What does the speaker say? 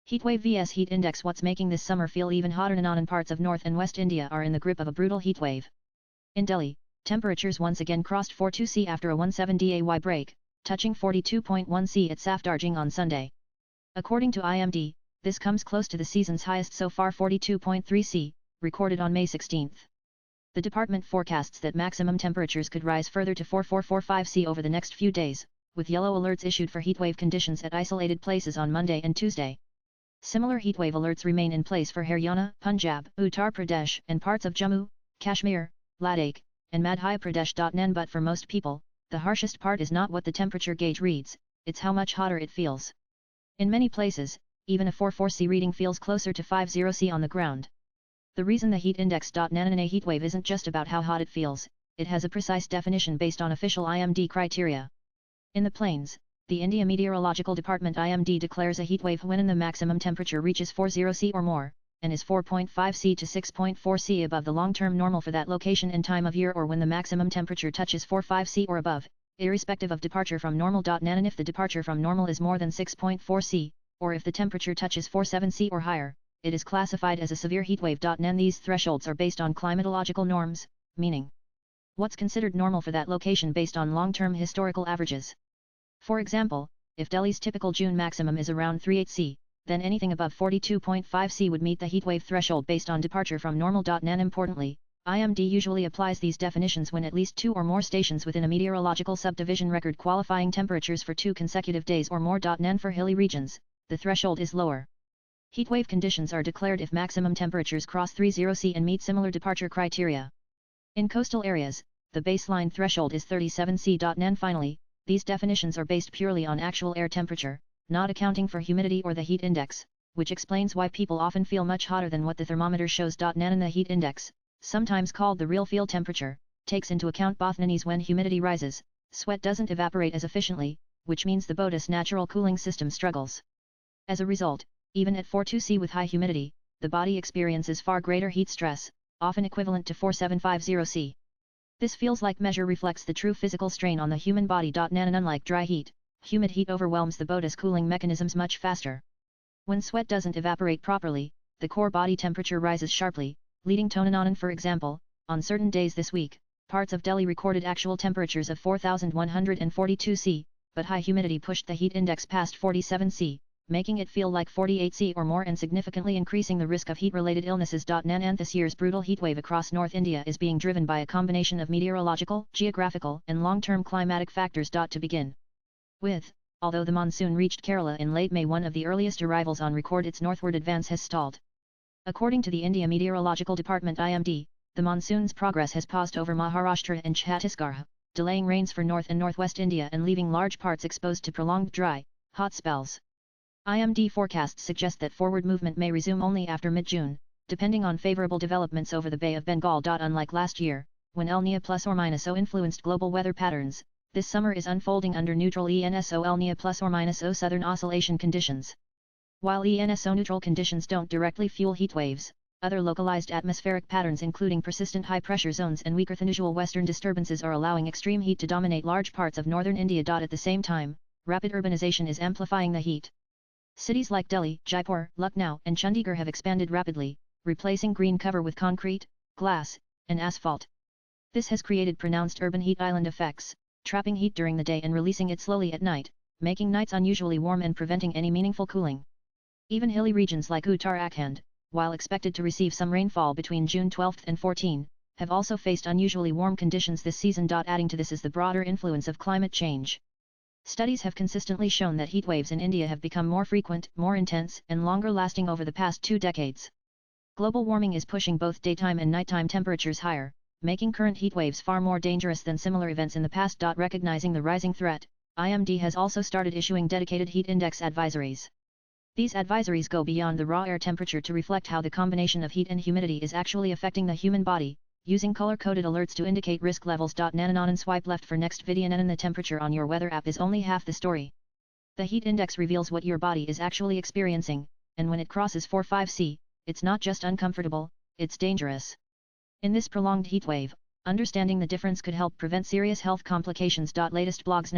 Heatwave vs heat index. What's making this summer feel even hotter? Nanan parts of North and West India are in the grip of a brutal heatwave. In Delhi, temperatures once again crossed 42°C after a 17 day break, touching 42.1°C at Safdarjung on Sunday. According to IMD, this comes close to the season's highest so far, 42.3°C, recorded on May 16. The department forecasts that maximum temperatures could rise further to 4445°C over the next few days, with yellow alerts issued for heatwave conditions at isolated places on Monday and Tuesday. Similar heatwave alerts remain in place for Haryana, Punjab, Uttar Pradesh, and parts of Jammu, Kashmir, Ladakh, and Madhya Pradesh. But for most people, the harshest part is not what the temperature gauge reads, it's how much hotter it feels. In many places, even a 44°C reading feels closer to 50°C on the ground. The reason the heat index. Nanan a heatwave isn't just about how hot it feels, it has a precise definition based on official IMD criteria. In the plains, the India Meteorological Department IMD declares a heatwave when the maximum temperature reaches 40°C or more, and is 4.5°C to 6.4°C above the long-term normal for that location and time of year, or when the maximum temperature touches 45°C or above, irrespective of departure from normal. Nanan if the departure from normal is more than 6.4°C, or if the temperature touches 47°C or higher, it is classified as a severe heatwave. Nan these thresholds are based on climatological norms, meaning what's considered normal for that location based on long-term historical averages. For example, if Delhi's typical June maximum is around 38°C, then anything above 42.5°C would meet the heatwave threshold based on departure from normal. Nan importantly, IMD usually applies these definitions when at least 2 or more stations within a meteorological subdivision record qualifying temperatures for 2 consecutive days or more. Nan for hilly regions, the threshold is lower. Heatwave conditions are declared if maximum temperatures cross 30°C and meet similar departure criteria. In coastal areas, the baseline threshold is 37°C. Nan finally, these definitions are based purely on actual air temperature, not accounting for humidity or the heat index, which explains why people often feel much hotter than what the thermometer shows. Nan the heat index, sometimes called the real field temperature, takes into account both nannies. When humidity rises, sweat doesn't evaporate as efficiently, which means the body's natural cooling system struggles. As a result, even at 42°C with high humidity, the body experiences far greater heat stress, often equivalent to 4750°C. This feels-like measure reflects the true physical strain on the human body. Nan unlike dry heat, humid heat overwhelms the body's cooling mechanisms much faster. When sweat doesn't evaporate properly, the core body temperature rises sharply, leading to Nanan. For example, on certain days this week, parts of Delhi recorded actual temperatures of 4142°C, but high humidity pushed the heat index past 47°C, making it feel like 48°C or more and significantly increasing the risk of heat-related illnesses. Nan this year's brutal heatwave across North India is being driven by a combination of meteorological, geographical, and long-term climatic factors. To begin with, although the monsoon reached Kerala in late May, one of the earliest arrivals on record, its northward advance has stalled. According to the India Meteorological Department IMD, the monsoon's progress has paused over Maharashtra and Chhattisgarh, delaying rains for North and Northwest India and leaving large parts exposed to prolonged dry, hot spells. IMD forecasts suggest that forward movement may resume only after mid-June, depending on favorable developments over the Bay of Bengal. Unlike last year, when El Niño +or-0 influenced global weather patterns, this summer is unfolding under neutral ENSO El Niño +or-0 southern oscillation conditions. While ENSO neutral conditions don't directly fuel heat waves, other localized atmospheric patterns including persistent high-pressure zones and weaker than usual western disturbances are allowing extreme heat to dominate large parts of northern India. At the same time, rapid urbanization is amplifying the heat. Cities like Delhi, Jaipur, Lucknow, and Chandigarh have expanded rapidly, replacing green cover with concrete, glass, and asphalt. This has created pronounced urban heat island effects, trapping heat during the day and releasing it slowly at night, making nights unusually warm and preventing any meaningful cooling. Even hilly regions like Uttarakhand, while expected to receive some rainfall between June 12 and 14, have also faced unusually warm conditions this season. Adding to this is the broader influence of climate change. Studies have consistently shown that heat waves in India have become more frequent, more intense, and longer lasting over the past 2 decades. Global warming is pushing both daytime and nighttime temperatures higher, making current heat waves far more dangerous than similar events in the past. Recognizing the rising threat, IMD has also started issuing dedicated heat index advisories. These advisories go beyond the raw air temperature to reflect how the combination of heat and humidity is actually affecting the human body, using color-coded alerts to indicate risk levels. Nanan swipe left for next video. Nanan the temperature on your weather app is only half the story. The heat index reveals what your body is actually experiencing, and when it crosses 45°C, it's not just uncomfortable, it's dangerous. In this prolonged heat wave, understanding the difference could help prevent serious health complications. Latest blogs.